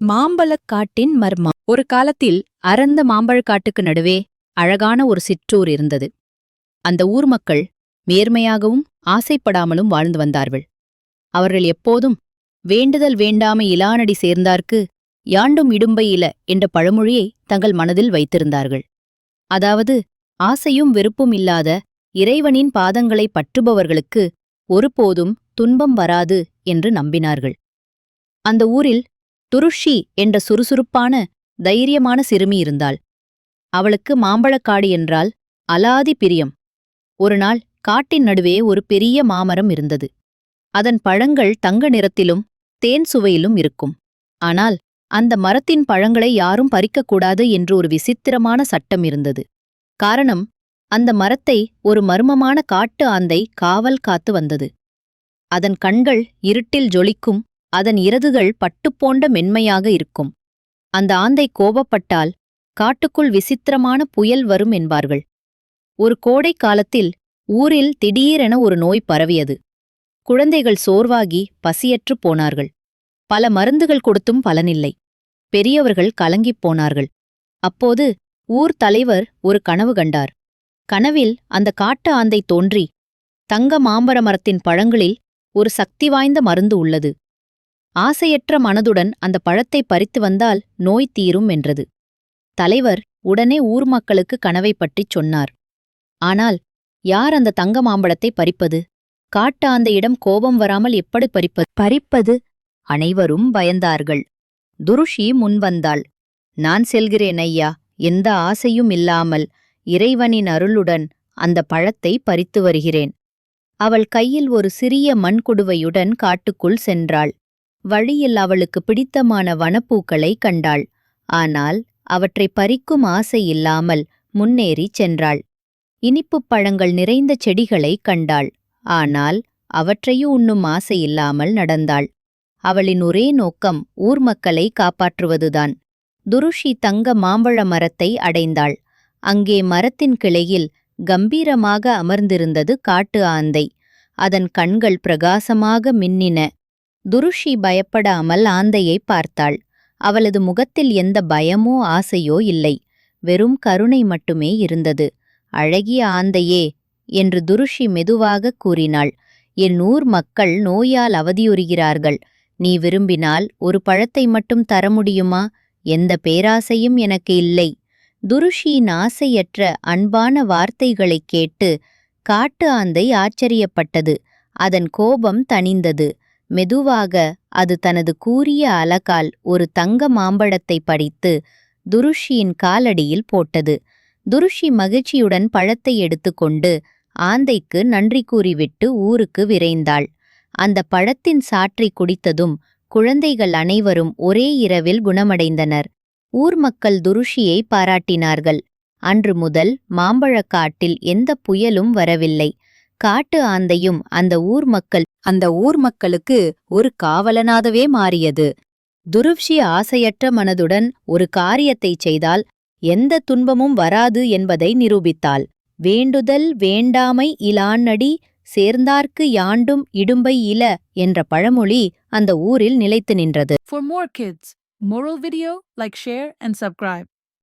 மாம்பழக்காட்டின் மர்மம். ஒரு காலத்தில் அடர்ந்த மாம்பழக்காட்டுக்கு நடுவே அழகான ஒரு சிற்றூர் இருந்தது. அந்த ஊர் மக்கள் நேர்மையாகவும் ஆசைப்படாமலும் வாழ்ந்து வந்தார்கள். அவர்கள் எப்போதும் வேண்டுதல் வேண்டாமை இலானடி சேர்ந்தார்க்கு யாண்டும் இடும்பை இல என்ற பழமொழியை தங்கள் மனதில் வைத்திருந்தார்கள். அதாவது ஆசையும் வெறுப்பும் இல்லாத இறைவனின் பாதங்களை பற்றுபவர்களுக்கு ஒருபோதும் துன்பம் வராது என்று நம்பினார்கள். அந்த ஊரில் துருஷி என்ற சுறுசுறுப்பான தைரியமான சிறுமி இருந்தாள். அவளுக்கு மாம்பழக்காடு என்றால் அலாதி பிரியம். ஒருநாள் காட்டின் நடுவே ஒரு பெரிய மாமரம் இருந்தது. அதன் பழங்கள் தங்க நிறத்திலும் தேன் சுவையிலும் இருக்கும். ஆனால் அந்த மரத்தின் பழங்களை யாரும் பறிக்கக்கூடாது என்று ஒரு விசித்திரமான சட்டம் இருந்தது. காரணம், அந்த மரத்தை ஒரு மர்மமான காட்டு ஆந்தை காவல் காத்து வந்தது. அதன் கண்கள் இருட்டில் ஜொலிக்கும், அதன் இறகுகள் பட்டுப்போன்ற மென்மையாக இருக்கும். அந்த ஆந்தை கோபப்பட்டால் காட்டுக்குள் விசித்திரமான புயல் வரும் என்பார்கள். ஒரு கோடை காலத்தில் ஊரில் திடீரென ஒரு நோய் பரவியது. குழந்தைகள் சோர்வாகி பசியற்றுப் போனார்கள். பல மருந்துகள் கொடுத்தும் பலனில்லை. பெரியவர்கள் கலங்கிப் போனார்கள். அப்போது ஊர் தலைவர் ஒரு கனவு கண்டார். கனவில் அந்த காட்டு ஆந்தை தோன்றி, தங்க மாம்பழ மரத்தின் பழங்களில் ஒரு சக்தி வாய்ந்த மருந்து உள்ளது. ஆசையற்ற மனதுடன் அந்த பழத்தை பறித்து வந்தால் நோய் தீரும் என்றது. தலைவர் உடனே ஊர் மக்களுக்கு கனவைப் பற்றிச் சொன்னார். ஆனால் யார் அந்த தங்க மாம்பழத்தை பறிப்பது? காட்டு ஆந்தையிடம் கோபம் வராமல் எப்படி பறிப்பது? அனைவரும் பயந்தார்கள். துருஷி முன்வந்தாள். நான் செல்கிறேன் ஐயா, எந்த ஆசையும் இல்லாமல் இறைவனின் அருளுடன் அந்த பழத்தை பறித்து வருகிறேன். அவள் கையில் ஒரு சிறிய மண்குடுவையுடன் காட்டுக்குள் சென்றாள். வழியில் அவளுக்கு பிடித்தமான வனப்பூக்களை கண்டாள். ஆனால் அவற்றை பறிக்கும் ஆசை இல்லாமல் முன்னேறிச் சென்றாள். இனிப்புப் பழங்கள் நிறைந்த செடிகளை கண்டாள். ஆனால் அவற்றையும் உண்ணும் ஆசையில்லாமல் நடந்தாள். அவளின் ஒரே நோக்கம் ஊர் மக்களை காப்பாற்றுவதுதான். துருஷி தங்க மாம்பழ மரத்தை அடைந்தாள். அங்கே மரத்தின் கிளையில் கம்பீரமாக அமர்ந்திருந்தது காட்டு ஆந்தை. அதன் கண்கள் பிரகாசமாக மின்னின. துருஷி பயப்படாமல் ஆந்தையை பார்த்தாள். அவளது முகத்தில் எந்த பயமோ ஆசையோ இல்லை. வெறும் கருணை மட்டுமே இருந்தது. அழகிய ஆந்தையே என்று துருஷி மெதுவாகக் கூறினாள். என் ஊர் மக்கள் நோயால் அவதியுறுகிறார்கள். நீ விரும்பினால் ஒரு பழத்தை மட்டும் தர முடியுமா? எந்த பேராசையும் எனக்கு இல்லை. துருஷியின் ஆசையற்ற அன்பான வார்த்தைகளைக் கேட்டு காட்டு ஆந்தை ஆச்சரியப்பட்டது. அதன் கோபம் தணிந்தது. மெதுவாக அது தனது கூரிய அலகால் ஒரு தங்க மாம்பழத்தை பறித்து துருஷியின் காலடியில் போட்டது. துருஷி மகிழ்ச்சியுடன் பழத்தை எடுத்துக்கொண்டு ஆந்தைக்கு நன்றி கூறிவிட்டு ஊருக்கு விரைந்தாள். அந்த பழத்தின் சாற்றை குடித்ததும் குழந்தைகள் அனைவரும் ஒரே இரவில் குணமடைந்தனர். ஊர் மக்கள் துருஷியை பாராட்டினார்கள். அன்று முதல் மாம்பழக்காட்டில் எந்த புயலும் வரவில்லை. காட்டு ஆந்தையும் அந்த ஊர் மக்களுக்கு ஒரு காவலனாகவே மாறியது. துருஷி ஆசையற்ற மனதுடன் ஒரு காரியத்தைச் செய்தால் எந்த துன்பமும் வராது என்பதை நிரூபித்தாள். வேண்டுதல் வேண்டாமை இலானடி சேர்ந்தார்க்கு யாண்டும் இடும்பை இல என்ற பழமொழி அந்த ஊரில் நிலைத்து நின்றது. For more kids, moral video, like, share and subscribe.